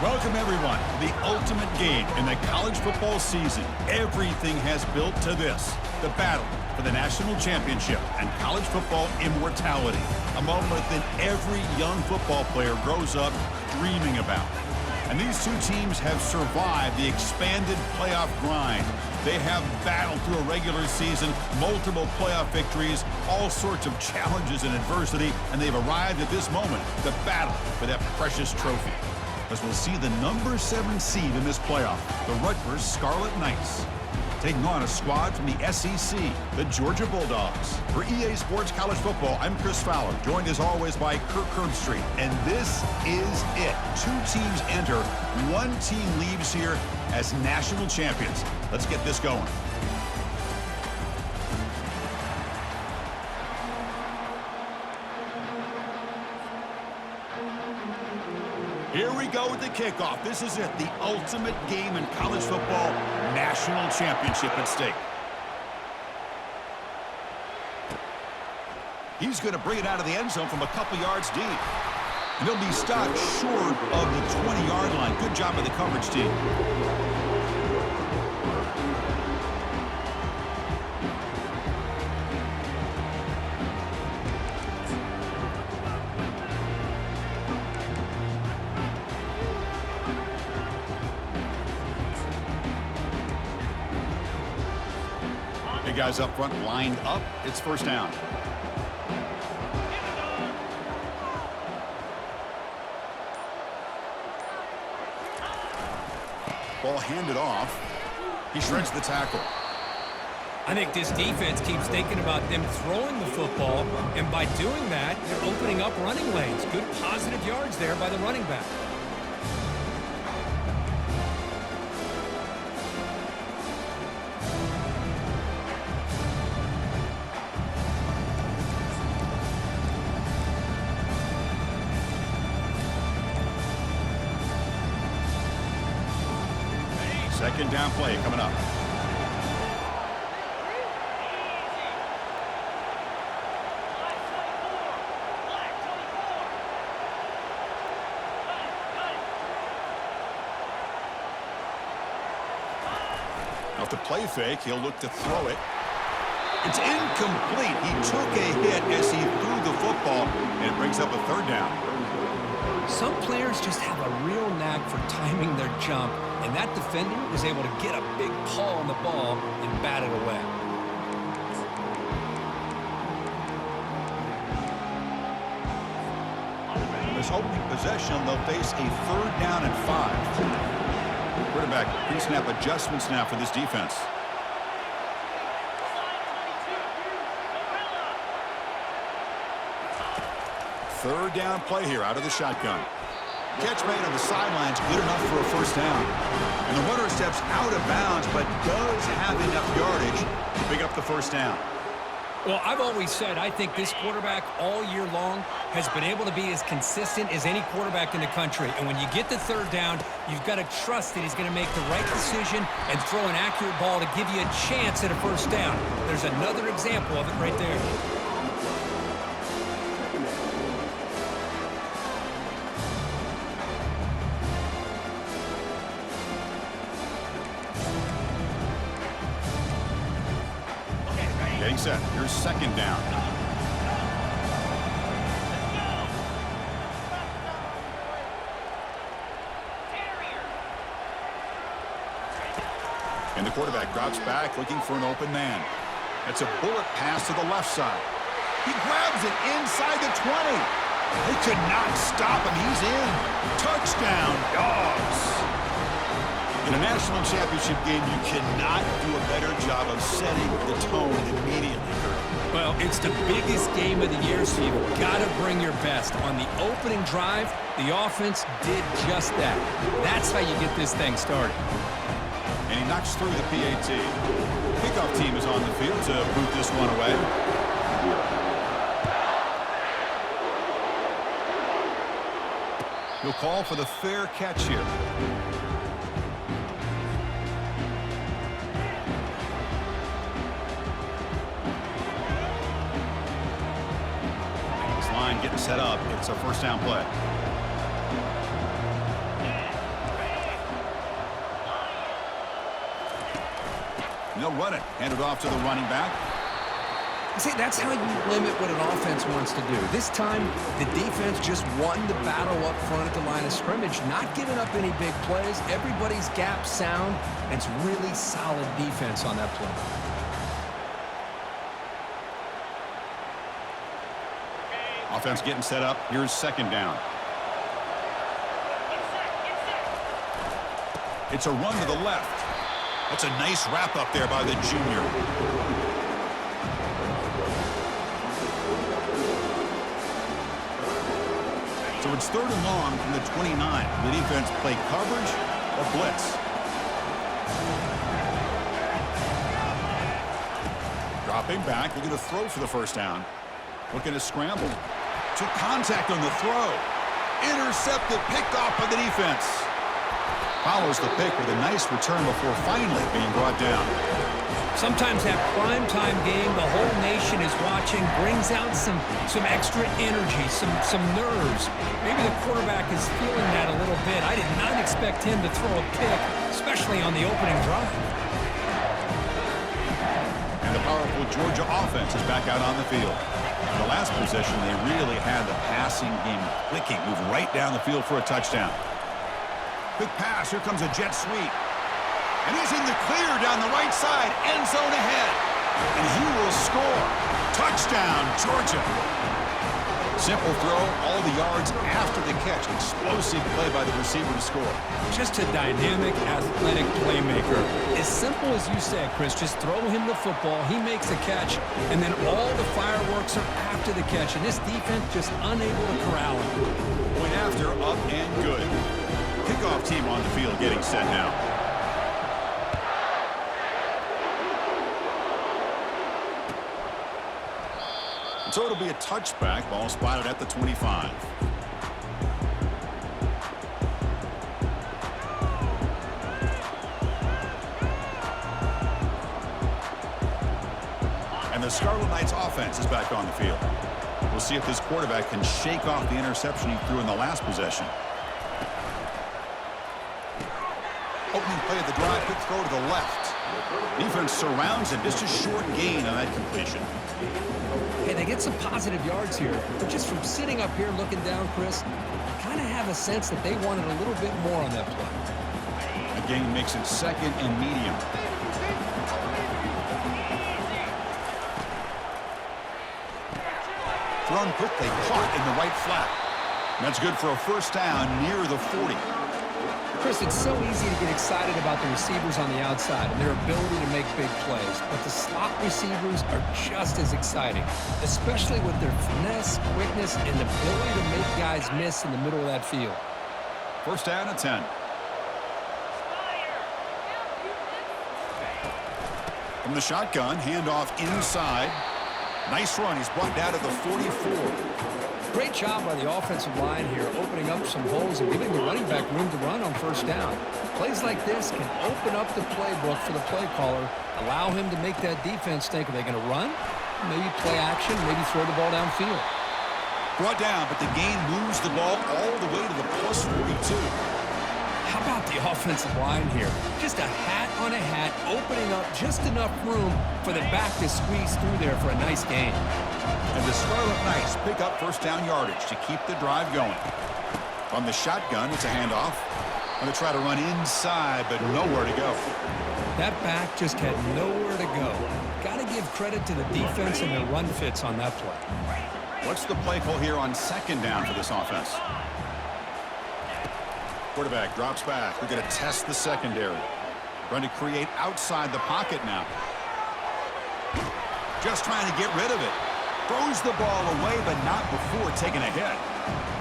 Welcome, everyone, to the ultimate game in the college football season. Everything has built to this, the battle for the national championship and college football immortality, a moment that every young football player grows up dreaming about. And these two teams have survived the expanded playoff grind. They have battled through a regular season, multiple playoff victories, all sorts of challenges and adversity, and they've arrived at this moment, the battle for that precious trophy. As we'll see the number 7 seed in this playoff, the Rutgers Scarlet Knights, taking on a squad from the SEC, the Georgia Bulldogs. For EA Sports College Football, I'm Chris Fowler, joined as always by Kirk Herbstreit. And this is it. 2 teams enter, 1 team leaves here as national champions. Let's get this going. Here we go with the kickoff. This is it, the ultimate game in college football, national championship at stake. He's going to bring it out of the end zone from a couple yards deep. And he'll be stopped short of the 20-yard line. Good job by the coverage team. Guys up front lined up. It's first down. Ball handed off. He shreds the tackle. I think this defense keeps thinking about them throwing the football, and by doing that, they're opening up running lanes. Good positive yards there by the running back. Second down play coming up. Off the play fake, he'll look to throw it. It's incomplete. He took a hit as he threw the football, and it brings up a third down. Some players just have a real knack for timing their jump, and that defender was able to get a big paw on the ball and bat it away. This opening possession, they'll face a third down and 5. Quarterback pre-snap adjustments now for this defense. Third down play here out of the shotgun. Catch made on the sidelines, good enough for a first down. And the runner steps out of bounds, but does have enough yardage to pick up the first down. Well, I've always said I think this quarterback all year long has been able to be as consistent as any quarterback in the country. And when you get the third down, you've got to trust that he's going to make the right decision and throw an accurate ball to give you a chance at a first down. There's another example of it right there. Getting set. Here's second down. And the quarterback drops back looking for an open man. It's a bullet pass to the left side. He grabs it inside the 20. They could not stop him. He's in. Touchdown, Dogs. In a national championship game, you cannot do a better job of setting the tone immediately. Well, it's the biggest game of the year, so you've got to bring your best. On the opening drive, the offense did just that. That's how you get this thing started. And he knocks through the PAT. Kickoff team is on the field to boot this one away. He'll call for the fair catch here. Getting set up. It's a first down play. run it. Handed off to the running back. See, that's how you limit what an offense wants to do. This time, the defense just won the battle up front at the line of scrimmage, not giving up any big plays. Everybody's gap sound, and it's really solid defense on that play. Offense getting set up. Here's second down. It's a run to the left. That's a nice wrap up there by the junior. So it's 3rd and long from the 29. The defense play coverage or blitz. Dropping back, looking to throw for the first down. Looking to scramble. Took contact on the throw. Intercepted, picked off by the defense. Follows the pick with a nice return before finally being brought down. Sometimes that primetime game, the whole nation is watching, brings out some extra energy, some nerves. Maybe the quarterback is feeling that a little bit. I did not expect him to throw a pick, especially on the opening drive. And the powerful Georgia offense is back out on the field. In the last possession, they really had the passing game clicking, moved right down the field for a touchdown. Quick pass, here comes a jet sweep. And he's in the clear down the right side, end zone ahead. And he will score. Touchdown, Georgia. Simple throw, all the yards after the catch. Explosive play by the receiver to score. Just a dynamic, athletic playmaker. As simple as you said, Chris, just throw him the football, he makes a catch, and then all the fireworks are after the catch. And this defense just unable to corral him. Point after, up and good. Kickoff team on the field getting set now. So it'll be a touchback. Ball spotted at the 25. And the Scarlet Knights offense is back on the field. We'll see if this quarterback can shake off the interception he threw in the last possession. Opening play of the drive, quick throw to the left. Defense surrounds him. Just a short gain on that completion. Hey, they get some positive yards here, but just from sitting up here looking down, Chris, I kind of have a sense that they wanted a little bit more on that play. The gain makes it second and medium. Thrown quickly, caught in the right flat. And that's good for a first down near the 40. Chris, it's so easy to get excited about the receivers on the outside and their ability to make big plays, but the slot receivers are just as exciting, especially with their finesse, quickness, and the ability to make guys miss in the middle of that field. First down and 10. From the shotgun, handoff inside. Nice run. He's brought down to the 44. Great job by the offensive line here, opening up some holes and giving the running back room to run on first down. Plays like this can open up the playbook for the play caller, allow him to make that defense think, are they going to run? Maybe play action, maybe throw the ball downfield. Brought down, but the gain moves the ball all the way to the plus 42. How about the offensive line here? Just a hat on a hat, opening up just enough room for the back to squeeze through there for a nice gain. And the Scarlet Knights pick up first down yardage to keep the drive going. From the shotgun, it's a handoff. Going to try to run inside, but nowhere to go. That back just had nowhere to go. Got to give credit to the defense and their run fits on that play. What's the play call here on second down for this offense? Quarterback drops back. We're going to test the secondary. Trying to create outside the pocket now. Just trying to get rid of it. Throws the ball away, but not before taking a hit.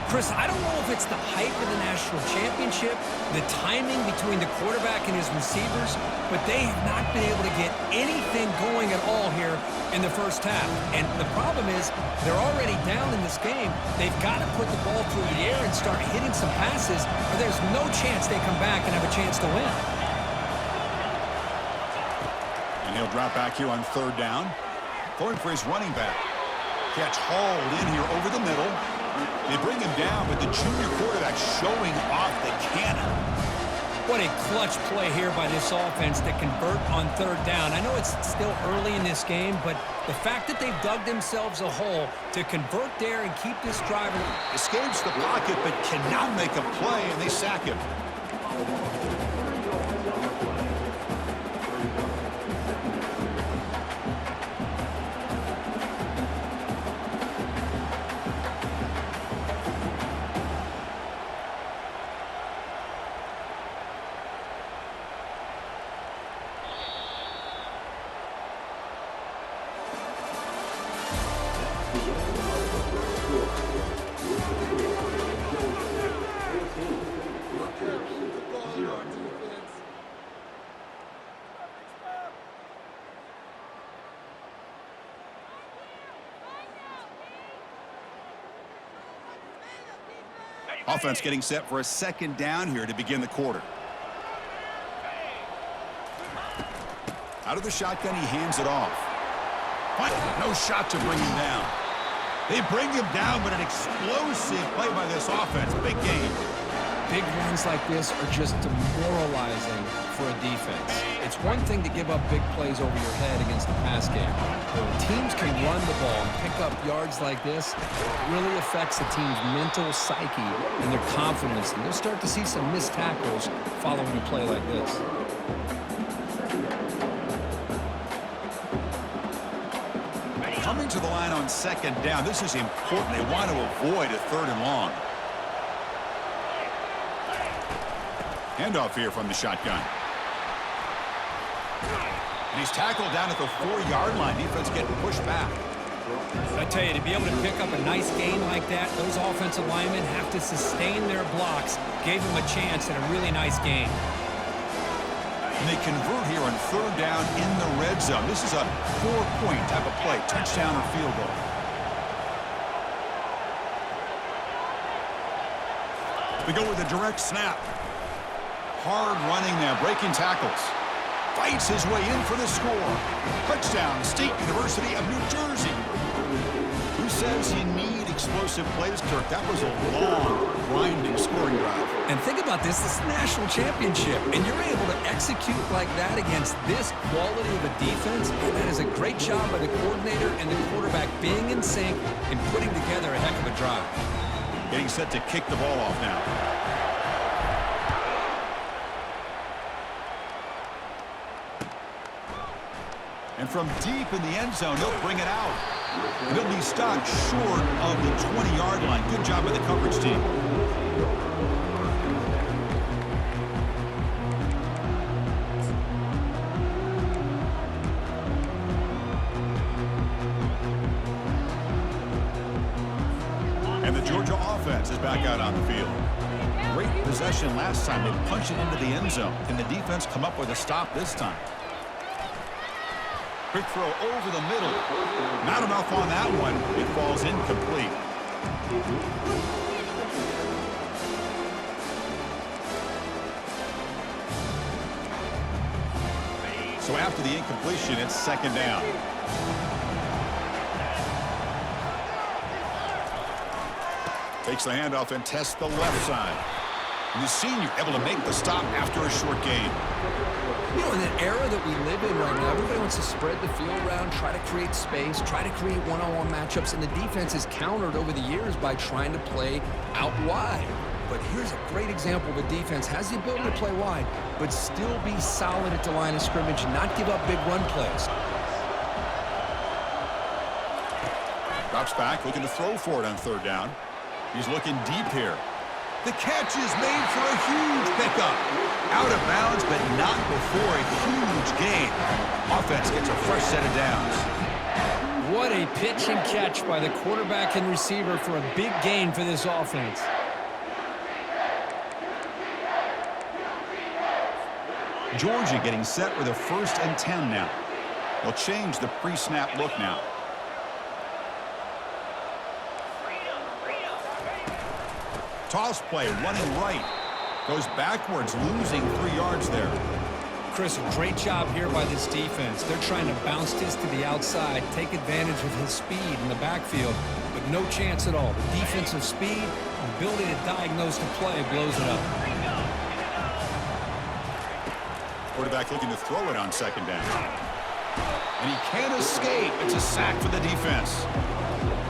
Chris, I don't know if it's the hype of the national championship, the timing between the quarterback and his receivers, but they have not been able to get anything going at all here in the first half. And the problem is they're already down in this game. They've got to put the ball through the air and start hitting some passes, or there's no chance they come back and have a chance to win. And he'll drop back here on third down. Going for his running back. Catch hauled in here over the middle. They bring him down, but the junior quarterback showing off the cannon. What a clutch play here by this offense to convert on third down. I know it's still early in this game, but the fact that they've dug themselves a hole to convert there and keep this drive. Escapes the pocket, but cannot make a play, and they sack him. Offense getting set for a second down here to begin the quarter. Out of the shotgun, he hands it off. No shot to bring him down. They bring him down, but an explosive play by this offense. Big game. Big runs like this are just demoralizing for a defense. It's one thing to give up big plays over your head against the pass game. But when teams can run the ball and pick up yards like this, it really affects the team's mental psyche and their confidence. And you'll start to see some missed tackles following a play like this. Coming to the line on second down. This is important. They want to avoid a third and long. Handoff here from the shotgun. And he's tackled down at the 4-yard line. Defense getting pushed back. I tell you, to be able to pick up a nice gain like that, those offensive linemen have to sustain their blocks. Gave them a chance at a really nice gain. And they convert here on third down in the red zone. This is a 4-point type of play, touchdown or field goal. We go with a direct snap. Hard running there, breaking tackles. Fights his way in for the score. Touchdown, State University of New Jersey. Who says you need explosive plays, Kirk? That was a long, grinding scoring drive. And think about this is the national championship, and you're able to execute like that against this quality of a defense. And that is a great job by the coordinator and the quarterback being in sync and putting together a heck of a drive. Getting set to kick the ball off now. And from deep in the end zone, they'll bring it out. And he'll be stopped short of the 20-yard line. Good job by the coverage team. And the Georgia offense is back out on the field. Great possession last time. They punched it into the end zone. Can the defense come up with a stop this time? Quick throw over the middle. Not enough on that one. It falls incomplete. So after the incompletion, it's second down. Takes the handoff and tests the left side. And the senior able to make the stop after a short gain. You know, in an era that we live in right now, everybody wants to spread the field around, try to create space, try to create one-on-one matchups, and the defense is countered over the years by trying to play out wide. But here's a great example of a defense has the ability to play wide, but still be solid at the line of scrimmage and not give up big run plays. Drops back, looking to throw for it on third down. He's looking deep here. The catch is made for a huge pickup. Out of bounds, but not before a huge gain. Offense gets a fresh set of downs. What a pitch and catch by the quarterback and receiver for a big gain for this offense. Georgia getting set with a 1st and 10 now. They'll change the pre-snap look now. Toss play, running right. Goes backwards, losing 3 yards there. Chris, a great job here by this defense. They're trying to bounce this to the outside, take advantage of his speed in the backfield, but no chance at all. The defensive speed, ability to diagnose the play, blows it up. Quarterback looking to throw it on second down. And he can't escape. It's a sack for the defense.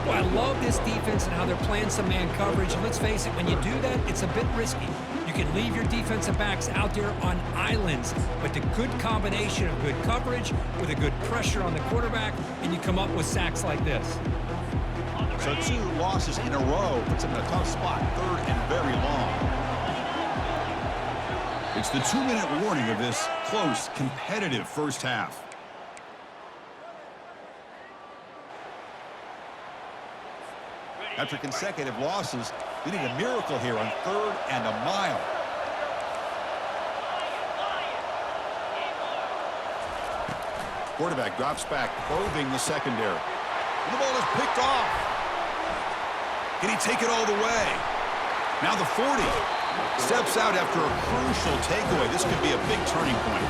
Well, I love this defense and how they're playing some man coverage. And let's face it, when you do that, it's a bit risky. You can leave your defensive backs out there on islands, but the good combination of good coverage with a good pressure on the quarterback, and you come up with sacks like this. So 2 losses in a row puts him in a tough spot, 3rd and very long. It's the 2-minute warning of this close, competitive first half. After consecutive losses, they need a miracle here on 3rd and a mile. Quarterback drops back, probing the secondary. And the ball is picked off. Can he take it all the way? Now the 40. Steps out after a crucial takeaway. This could be a big turning point.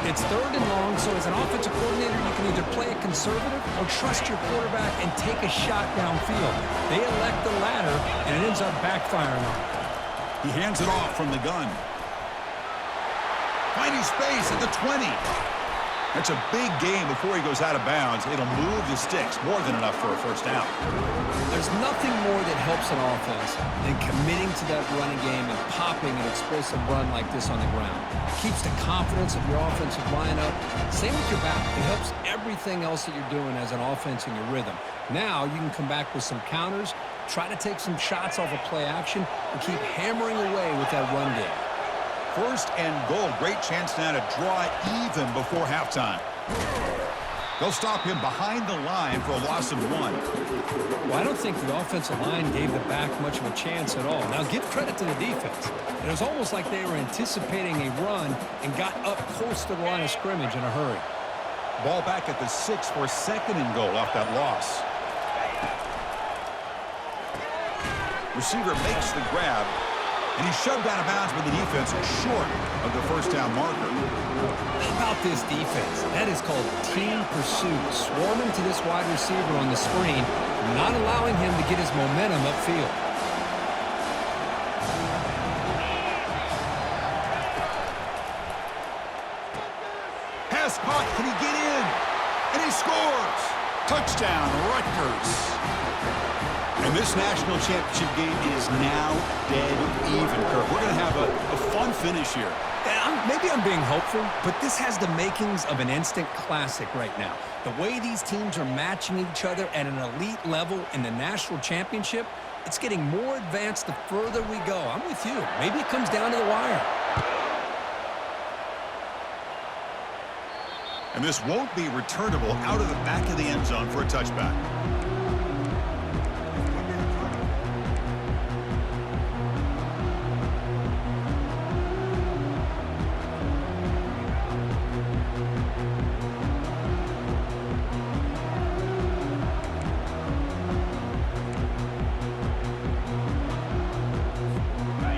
It's 3rd and long, so as an offensive coordinator, you can either play it conservative or trust your quarterback and take a shot downfield. They elect the latter, and it ends up backfiring on them. He hands it off from the gun. Finding space at the 20. That's a big game before he goes out of bounds. It'll move the sticks, more than enough for a first down. There's nothing more that helps an offense than committing to that running game and popping an explosive run like this on the ground. Keeps the confidence of your offensive lineup. Same with your back. It helps everything else that you're doing as an offense in your rhythm. Now you can come back with some counters, try to take some shots off of play action, and keep hammering away with that run game. 1st and goal. Great chance now to draw even before halftime. They'll stop him behind the line for a loss of 1. Well, I don't think the offensive line gave the back much of a chance at all. Now, give credit to the defense. It was almost like they were anticipating a run and got up close to the line of scrimmage in a hurry. Ball back at the 6 for 2nd and goal off that loss. Receiver makes the grab. And he's shoved out of bounds by the defense short of the first down marker. How about this defense? That is called team pursuit. Swarming to this wide receiver on the screen, not allowing him to get his momentum upfield. Pass caught. Can he get in? And he scores. Touchdown, Rutgers. And this national championship game is now dead even, Kirk. We're going to have a fun finish here. Maybe I'm being hopeful, but this has the makings of an instant classic right now. The way these teams are matching each other at an elite level in the national championship, it's getting more advanced the further we go. I'm with you. Maybe it comes down to the wire. And this won't be returnable out of the back of the end zone for a touchback.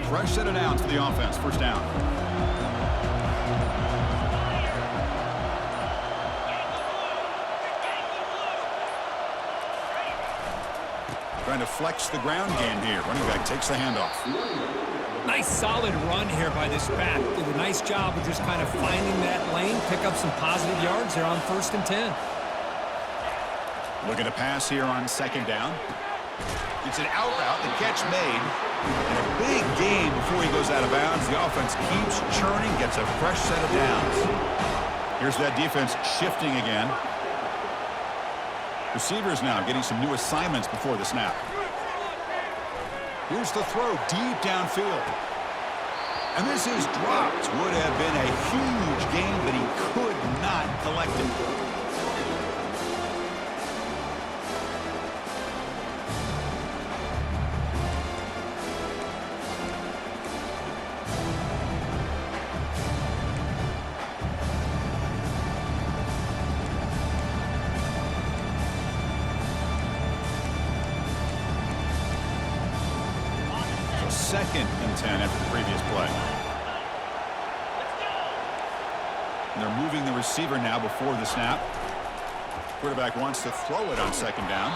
Fresh set of downs for the offense. First down. Trying to flex the ground game here. Running back takes the handoff. Nice solid run here by this back. Did a nice job of just kind of finding that lane, pick up some positive yards there on 1st and 10. Looking to pass here on 2nd down. It's an out route. The catch made. And a big game before he goes out of bounds. The offense keeps churning, gets a fresh set of downs. Here's that defense shifting again. Receivers now getting some new assignments before the snap. Here's the throw deep downfield. And this is dropped. Would have been a huge gain, but he could not collect it. Second and 10 after the previous play. And they're moving the receiver now before the snap. Quarterback wants to throw it on 2nd down.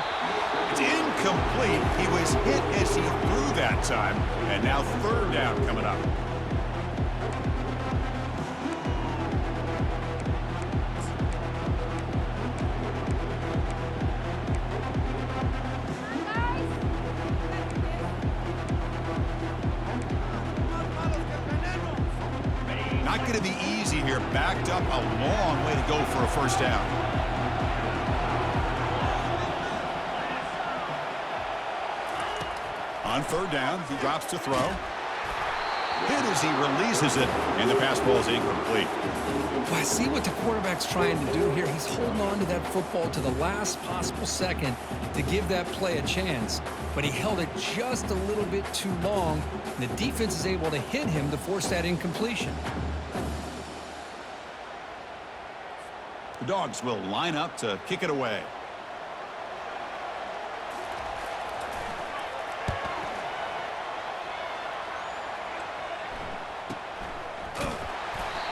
It's incomplete. He was hit as he threw that time. And now 3rd down coming up. to be easy here. Backed up a long way to go for a first down. On third down, he drops to throw. Hit as he releases it, and the pass ball is incomplete. Well, I see what the quarterback's trying to do here. He's holding on to that football to the last possible second to give that play a chance, but he held it just a little bit too long, and the defense is able to hit him to force that incompletion. The Dogs will line up to kick it away.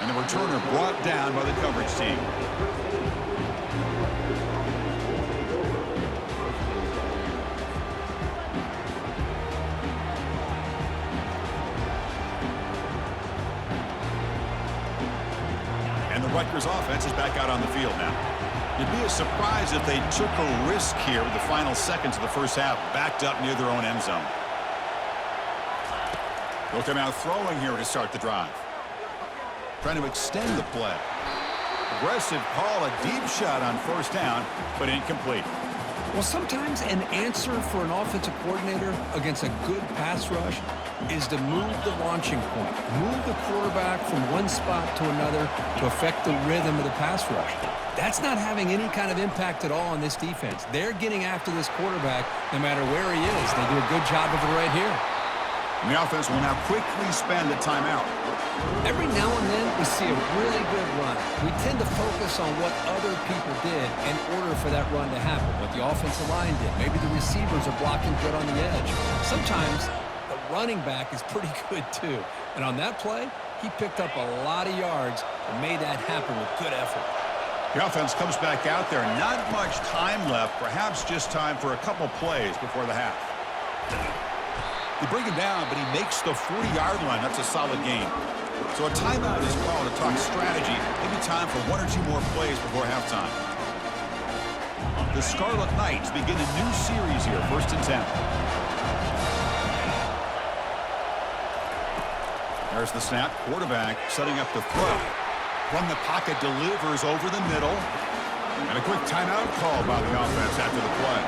And the returner brought down by the coverage team. And the Rutgers offense is back out on the field now. It'd be a surprise if they took a risk here with the final seconds of the first half, backed up near their own end zone. They'll come out throwing here to start the drive. Trying to extend the play. Aggressive call, a deep shot on first down, but incomplete. Well, sometimes an answer for an offensive coordinator against a good pass rush is to move the launching point, move the quarterback from one spot to another to affect the rhythm of the pass rush. That's not having any kind of impact at all on this defense. They're getting after this quarterback no matter where he is. They do a good job of it right here. And the offense will now quickly spend a timeout. Every now and then we see a really good run. We tend to focus on what other people did in order for that run to happen, what the offensive line did. Maybe the receivers are blocking good on the edge. Sometimes the running back is pretty good too. And on that play, he picked up a lot of yards and made that happen with good effort. The offense comes back out there. Not much time left, perhaps just time for a couple plays before the half. They bring him down, but he makes the 40-yard line. That's a solid gain. So a timeout is called to talk strategy. Maybe time for one or two more plays before halftime. The Scarlet Knights begin a new series here, 1st and 10. There's the snap. Quarterback setting up the throw. From the pocket, delivers over the middle. And a quick timeout call by the offense after the play.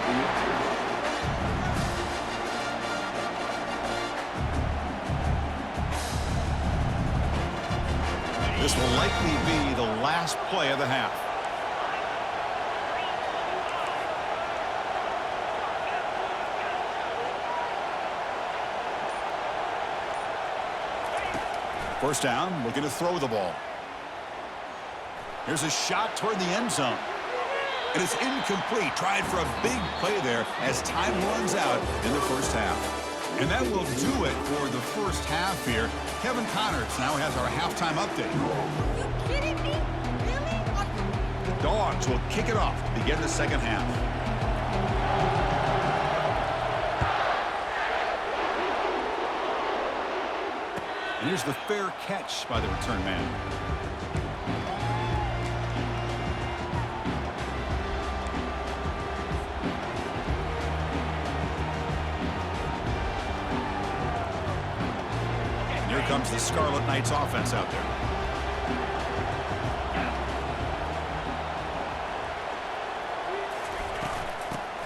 This will likely be the last play of the half. First down, looking to throw the ball. Here's a shot toward the end zone. And it's incomplete. Tried for a big play there as time runs out in the first half. And that will do it for the first half here. Kevin Connors now has our halftime update. Are you kidding me? Really? The Dogs will kick it off to begin the second half. And here's the fair catch by the return man. Comes the Scarlet Knights offense out there.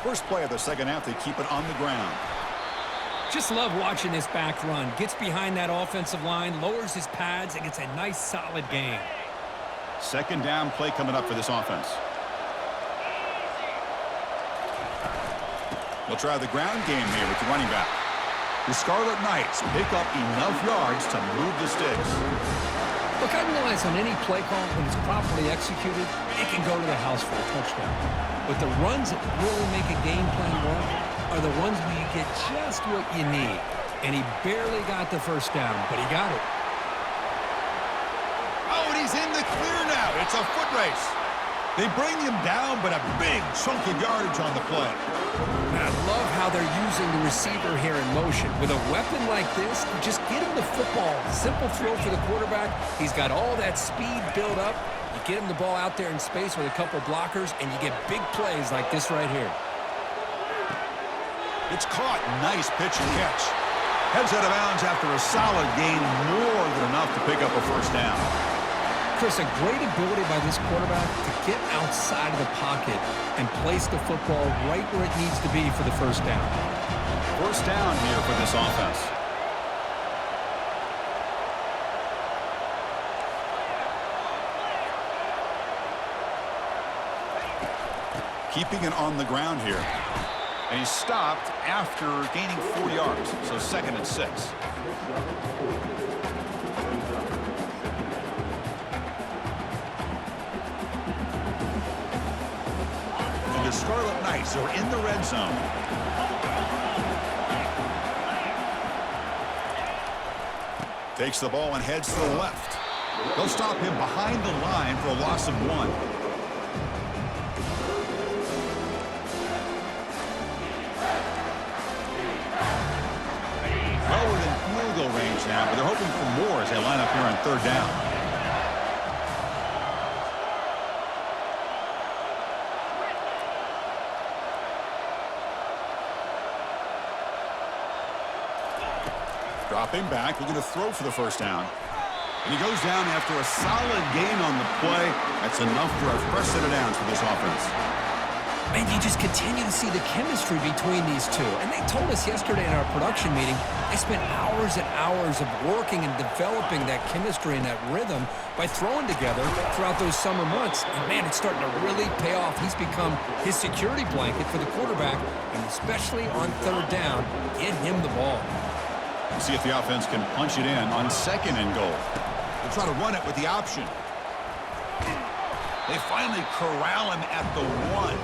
First play of the second half, they keep it on the ground. Just love watching this back run. Gets behind that offensive line, lowers his pads, and gets a nice solid gain. Second down play coming up for this offense. They'll try the ground game here with the running back. The Scarlet Knights pick up enough yards to move the sticks. Look, I realize on any play call, when it's properly executed, it can go to the house for a touchdown. But the runs that really make a game plan work are the ones where you get just what you need. And he barely got the first down, but he got it. Oh, and he's in the clear now. It's a foot race. They bring him down, but a big chunk of yardage on the play. And I love how they're using the receiver here in motion. With a weapon like this, you just get him the football. Simple throw for the quarterback. He's got all that speed built up. You get him the ball out there in space with a couple blockers, and you get big plays like this right here. It's caught. Nice pitch and catch. Heads out of bounds after a solid gain, more than enough to pick up a first down. Chris, a great ability by this quarterback to get outside of the pocket and place the football right where it needs to be for the first down. First down here for this offense. Keeping it on the ground here. And he's stopped after gaining 4 yards, so 2nd and 6. And the Scarlet Knights are in the red zone. Takes the ball and heads to the left. They'll stop him behind the line for a loss of 1. Range now, but they're hoping for more as they line up here on 3rd down. Dropping back, looking to throw for the first down. And he goes down after a solid gain on the play. That's enough for a fresh set of downs for this offense. Man, you just continue to see the chemistry between these two. And they told us yesterday in our production meeting, they spent hours and hours of working and developing that chemistry and that rhythm by throwing together throughout those summer months. And, man, it's starting to really pay off. He's become his security blanket for the quarterback, and especially on 3rd down, get him the ball. We'll see if the offense can punch it in on 2nd and goal. They'll try to run it with the option. They finally corral him at the 1.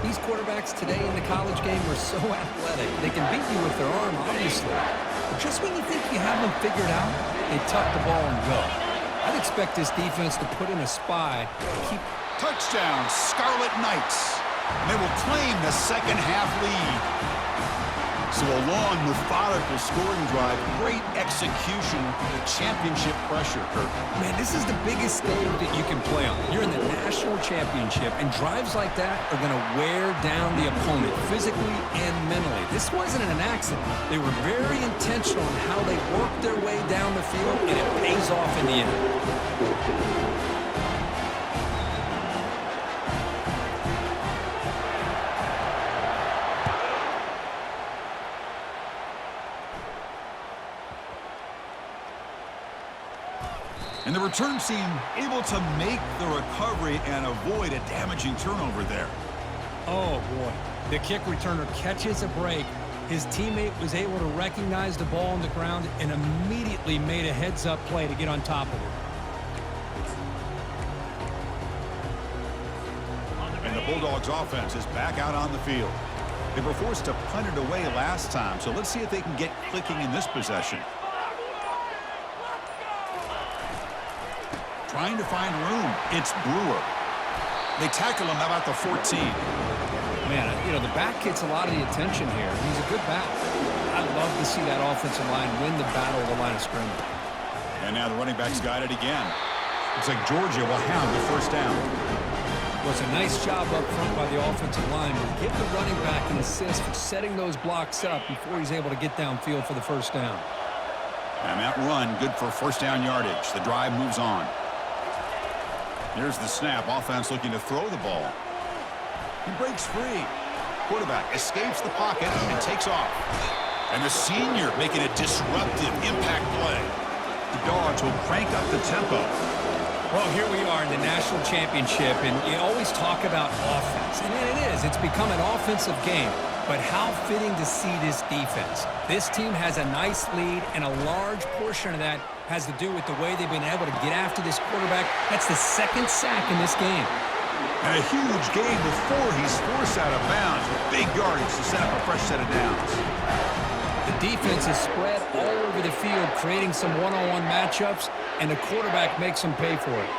These quarterbacks today in the college game are so athletic. They can beat you with their arm, obviously. But just when you think you have them figured out, they tuck the ball and go. I'd expect this defense to put in a spy. Touchdown, Scarlet Knights. And they will claim the second half lead. So a long, methodical scoring drive, great execution, the championship pressure, Kirk. Man, this is the biggest stage that you can play on. You're in the national championship, and drives like that are going to wear down the opponent physically and mentally. This wasn't an accident. They were very intentional in how they worked their way down the field, and it pays off in the end. And the return team able to make the recovery and avoid a damaging turnover there. Oh, boy. The kick returner catches a break. His teammate was able to recognize the ball on the ground and immediately made a heads-up play to get on top of it. And the Bulldogs offense is back out on the field. They were forced to punt it away last time, so let's see if they can get clicking in this possession. Trying to find room. It's Brewer. They tackle him about the 14. Man, you know, the back gets a lot of the attention here. He's a good back. I love to see that offensive line win the battle of the line of scrimmage. And now the running back's got it again. Looks like Georgia will have the first down. Well, it's a nice job up front by the offensive line. But give the running back an assist for setting those blocks up before he's able to get downfield for the first down. And that run, good for first down yardage. The drive moves on. Here's the snap. Offense looking to throw the ball. He breaks free. Quarterback escapes the pocket and takes off. And the senior making a disruptive impact play. The Dogs will crank up the tempo. Well, here we are in the national championship, and you always talk about offense. And it is. It's become an offensive game. But how fitting to see this defense. This team has a nice lead, and a large portion of that has to do with the way they've been able to get after this quarterback. That's the 2nd sack in this game. And a huge gain before he's forced out of bounds. Big yardage to set up a fresh set of downs. The defense is spread all over the field, creating some one-on-one matchups, and the quarterback makes them pay for it.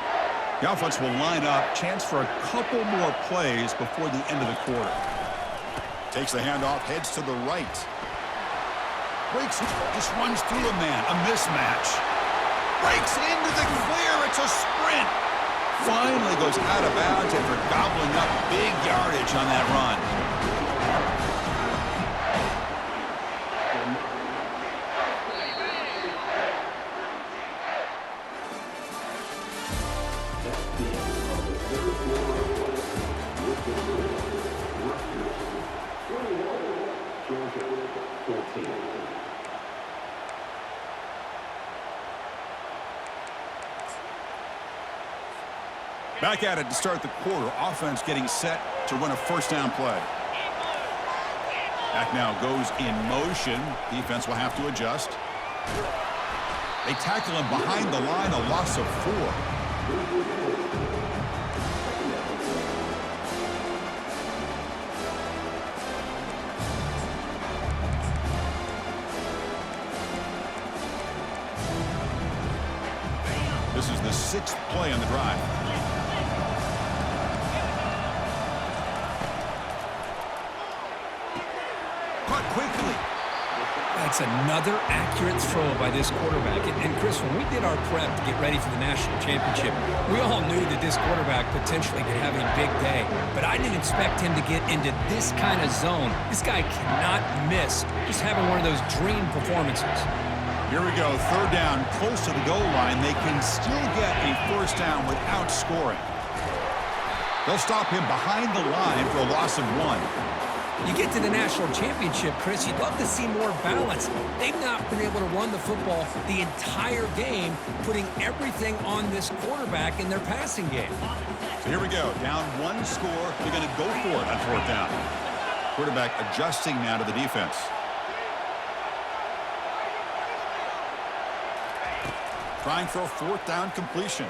The offense will line up. Chance for a couple more plays before the end of the quarter. Takes the handoff, heads to the right. Breaks, just runs through a man, a mismatch. Breaks into the clear, it's a sprint. Finally goes out of bounds after gobbling up big yardage on that run. Back at it to start the quarter. Offense getting set to run a first down play. Back now goes in motion. Defense will have to adjust. They tackle him behind the line, a loss of 4. This is the 6th play on the drive. Caught quickly. That's another accurate throw by this quarterback. And Chris, when we did our prep to get ready for the national championship, we all knew that this quarterback potentially could have a big day. But I didn't expect him to get into this kind of zone. This guy cannot miss just having one of those dream performances. Here we go, 3rd down, close to the goal line. They can still get a first down without scoring. They'll stop him behind the line for a loss of 1. You get to the national championship, Chris, you'd love to see more balance. They've not been able to run the football the entire game, putting everything on this quarterback in their passing game. So here we go, down 1 score. They're going to go for it on 4th down. Quarterback adjusting now to the defense. Trying for a 4th down completion.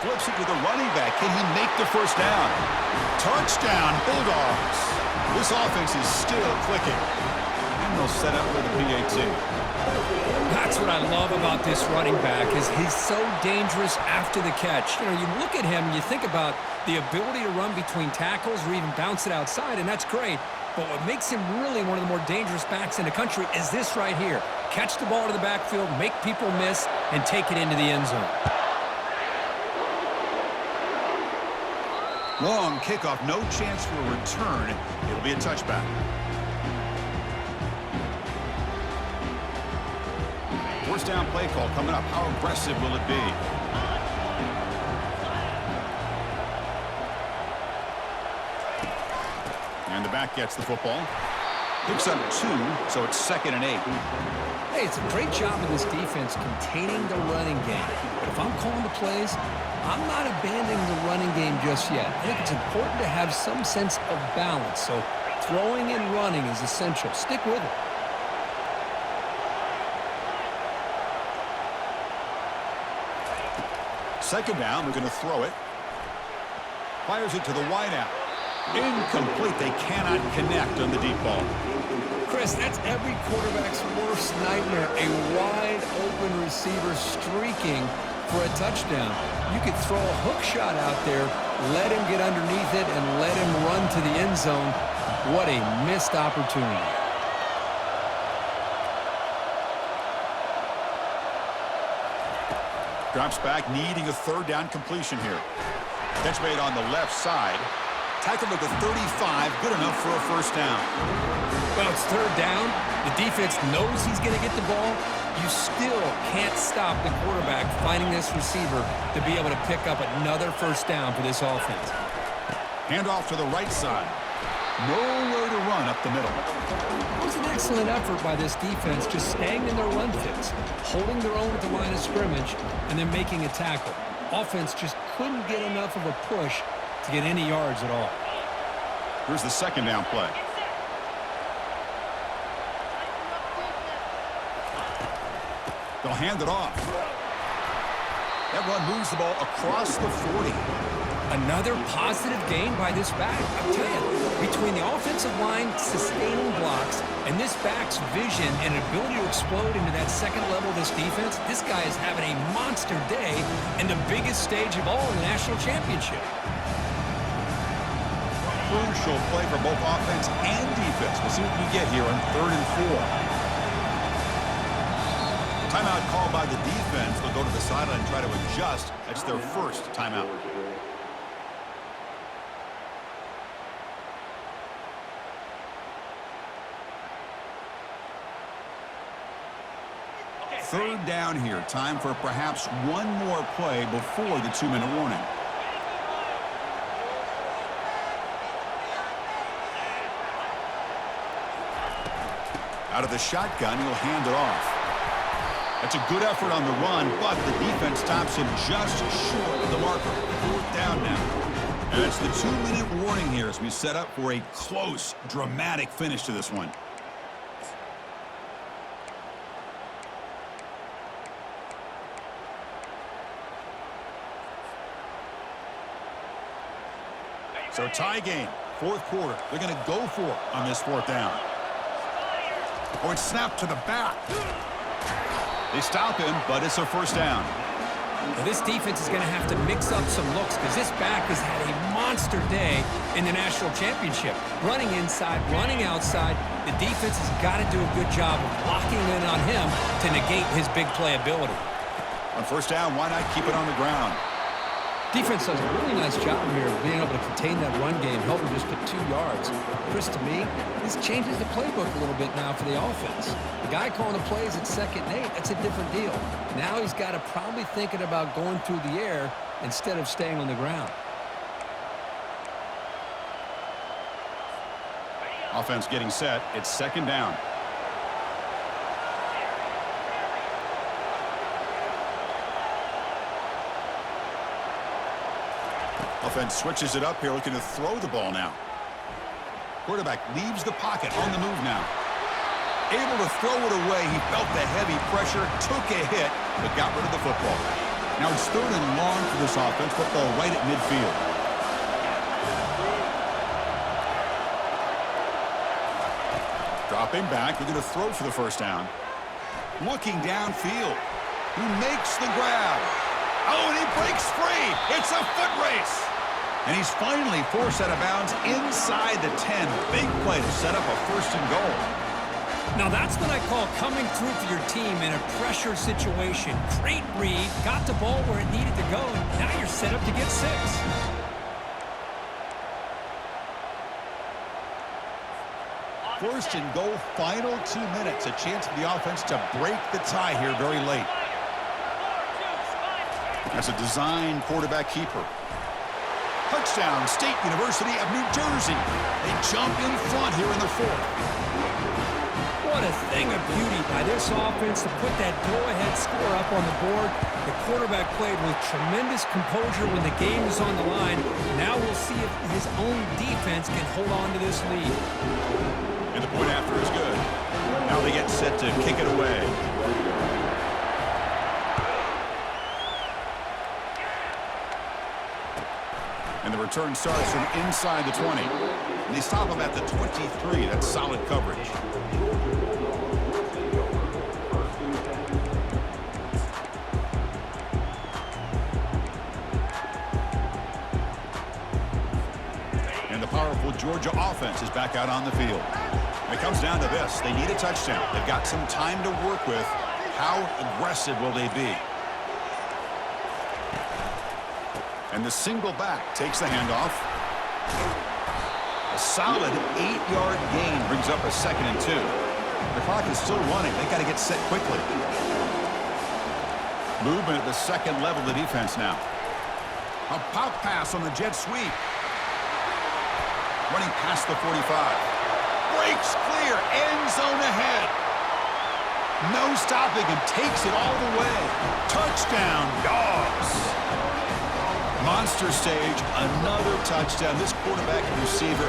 Flips it to the running back. Can he make the first down? Touchdown, Bulldogs. This offense is still clicking. And they'll set up for the PAT. That's what I love about this running back is he's so dangerous after the catch. You know, you look at him, you think about the ability to run between tackles or even bounce it outside, and that's great. But what makes him really one of the more dangerous backs in the country is this right here. Catch the ball to the backfield, make people miss, and take it into the end zone. Long kickoff, no chance for a return. It'll be a touchback. First down play call coming up. How aggressive will it be? And the back gets the football. Picks up 2, so it's 2nd and 8. Hey, it's a great job of this defense containing the running game. But if I'm calling the plays, I'm not abandoning the running game just yet. I think it's important to have some sense of balance. So throwing and running is essential. Stick with it. Second down, they're going to throw it. Fires it to the wideout. Incomplete. They cannot connect on the deep ball. Chris, that's every quarterback's worst nightmare. A wide-open receiver streaking for a touchdown. You could throw a hook shot out there, let him get underneath it, and let him run to the end zone. What a missed opportunity. Drops back, needing a 3rd down completion here. Catch made on the left side. Tackled at the 35, good enough for a first down. Well, it's 3rd down. The defense knows he's going to get the ball. You still can't stop the quarterback finding this receiver to be able to pick up another first down for this offense. Handoff to the right side. Nowhere to run up the middle. It was an excellent effort by this defense, just staying in their run fits, holding their own at the line of scrimmage, and then making a tackle. Offense just couldn't get enough of a push to get any yards at all. Here's the 2nd down play. They'll hand it off. That run moves the ball across the 40. Another positive gain by this back. I tell you, between the offensive line sustaining blocks and this back's vision and ability to explode into that second level of this defense, this guy is having a monster day in the biggest stage of all in the national championship. Crucial play for both offense and defense. We'll see what we get here on 3rd and 4. Timeout called by the defense. They'll go to the sideline and try to adjust. That's their first timeout. Third down here. Time for perhaps one more play before the 2-minute warning. Out of the shotgun, he'll hand it off. That's a good effort on the run, but the defense stops him just short of the marker. 4th down now. And it's the 2-minute warning here as we set up for a close, dramatic finish to this one. So tie game, 4th quarter. They're going to go for it on this 4th down. Oh, it's snapped to the back. They stop him, but it's a 1st down. Well, this defense is going to have to mix up some looks because this back has had a monster day in the national championship. Running inside, running outside. The defense has got to do a good job of locking in on him to negate his big play ability. On 1st down, why not keep it on the ground? Defense does a really nice job here of being able to contain that run game, help him just get 2 yards. Chris, to me, this changes the playbook a little bit now for the offense. The guy calling the plays at 2nd and 8, that's a different deal. Now he's got to probably thinking about going through the air instead of staying on the ground. Offense getting set. It's 2nd down. Offense switches it up here, looking to throw the ball now. Quarterback leaves the pocket on the move now. Able to throw it away. He felt the heavy pressure, took a hit, but got rid of the football. Now it's 3rd and long for this offense. Football right at midfield. Dropping back. They're going to throw for the 1st down. Looking downfield. He makes the grab. Oh, and he breaks free. It's a foot race. And he's finally forced out of bounds inside the 10. Big play to set up a 1st and goal. Now that's what I call coming through for your team in a pressure situation. Great read, got the ball where it needed to go, and now you're set up to get 6. First and goal, final 2 minutes. A chance for the offense to break the tie here very late. That's a design quarterback keeper. Touchdown, State University of New Jersey. They jump in front here in the 4th. What a thing of beauty by this offense to put that go-ahead score up on the board. The quarterback played with tremendous composure when the game is on the line. Now we'll see if his own defense can hold on to this lead. And the point after is good. Now they get set to kick it away. And the return starts from inside the 20. And they stop him at the 23. That's solid coverage. And the powerful Georgia offense is back out on the field. And it comes down to this. They need a touchdown. They've got some time to work with. How aggressive will they be? And the single back takes the handoff. A solid 8-yard gain brings up a 2nd and 2. The clock is still running. They've got to get set quickly. Movement at the 2nd level of the defense now. A pop pass on the jet sweep. Running past the 45. Breaks clear. End zone ahead. No stopping him. Takes it all the way. Touchdown, Dogs. Monster stage, another touchdown. This quarterback and receiver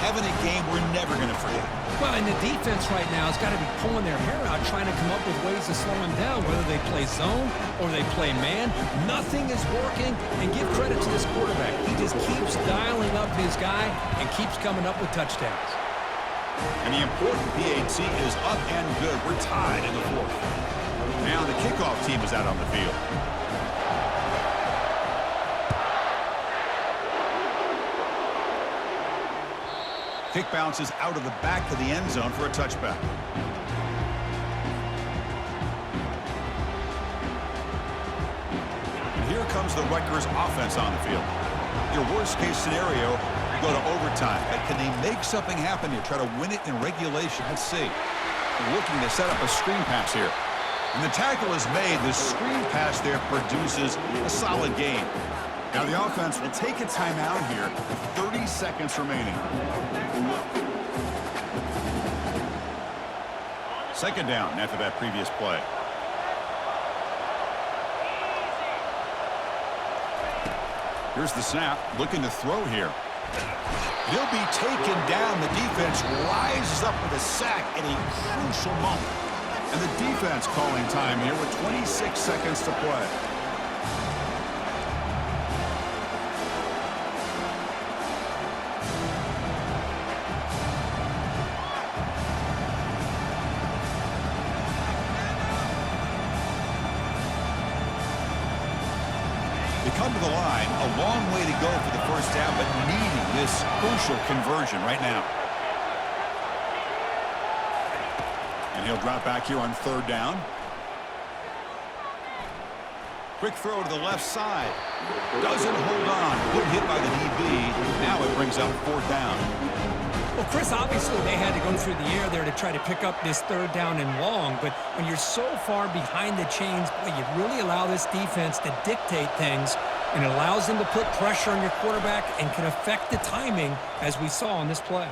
having a game we're never going to forget. Well, and the defense right now has got to be pulling their hair out, trying to come up with ways to slow him down, whether they play zone or they play man. Nothing is working, and give credit to this quarterback. He just keeps dialing up his guy and keeps coming up with touchdowns. And the important PAT is up and good. We're tied in the 4th. Now the kickoff team is out on the field. Kick bounces out of the back of the end zone for a touchback. And here comes the Rutgers offense on the field. Your worst-case scenario, you go to overtime. But can they make something happen here? Try to win it in regulation. Let's see. Looking to set up a screen pass here. And the tackle is made. The screen pass there produces a solid gain. Now the offense will take a timeout here with 30 seconds remaining. 2nd down after that previous play. Here's the snap, looking to throw here. He'll be taken down. The defense rises up with a sack in a crucial moment. And the defense calling time here with 26 seconds to play. They come to the line, a long way to go for the first down, but needing this crucial conversion right now. And he'll drop back here on third down. Quick throw to the left side. Doesn't hold on. Good hit by the DB. Now it brings up fourth down. Well, Chris, obviously they had to go through the air there to try to pick up this third down and long, but when you're so far behind the chains, boy, you really allow this defense to dictate things, and it allows them to put pressure on your quarterback and can affect the timing, as we saw on this play.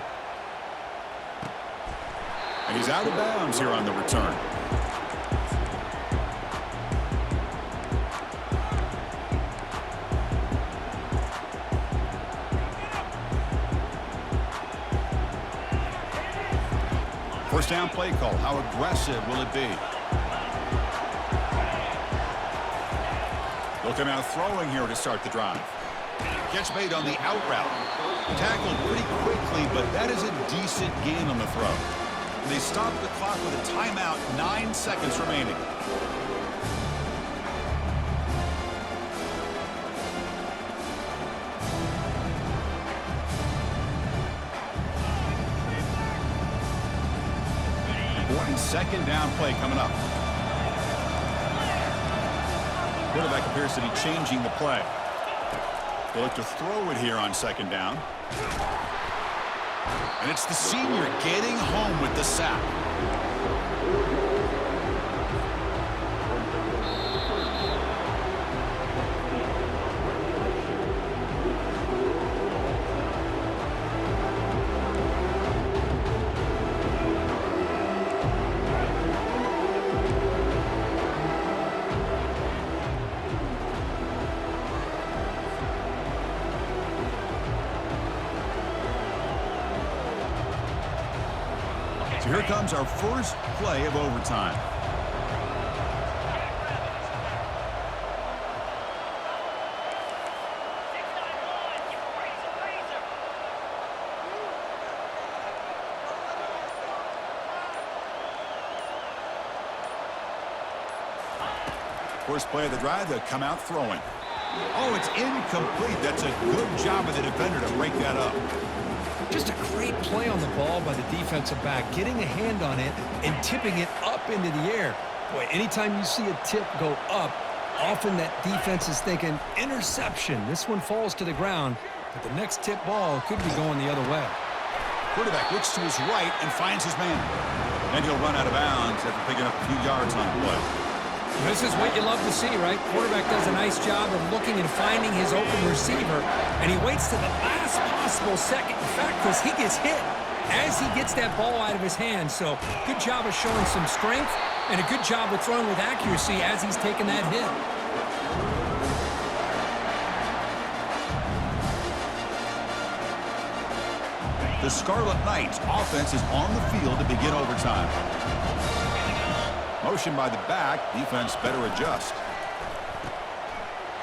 And he's out of bounds here on the return. First down play call. How aggressive will it be? Looking out throwing here to start the drive. Catch made on the out route. Tackled pretty quickly, but that is a decent gain on the throw. They stop the clock with a timeout, 9 seconds remaining. Important second down play coming up. Quarterback appears to be changing the play. They'll look to throw it here on second down. And it's the senior getting home with the sack. So here comes our first play of overtime. First play of the drive, they'll come out throwing. Oh, it's incomplete. That's a good job of the defender to break that up. Just a great play on the ball by the defensive back, getting a hand on it and tipping it up into the air. Boy, anytime you see a tip go up, often that defense is thinking interception. This one falls to the ground, but the next tip ball could be going the other way. Quarterback looks to his right and finds his man. And he'll run out of bounds after picking up a few yards on the play. This is what you love to see, right? Quarterback does a nice job of looking and finding his open receiver, and he waits to the last possible second. In fact, because he gets hit as he gets that ball out of his hand. So good job of showing some strength and a good job of throwing with accuracy as he's taking that hit. The Scarlet Knights offense is on the field to begin overtime. Motion by the back. Defense better adjust.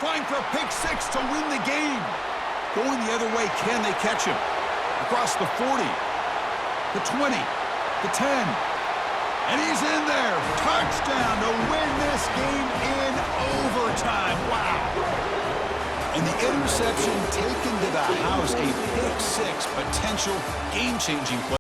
Trying for a pick six to win the game. Going the other way. Can they catch him? Across the 40. The 20. The 10. And he's in there. Touchdown to win this game in overtime. Wow. And the interception taken to the house. A pick six. Potential game-changing play.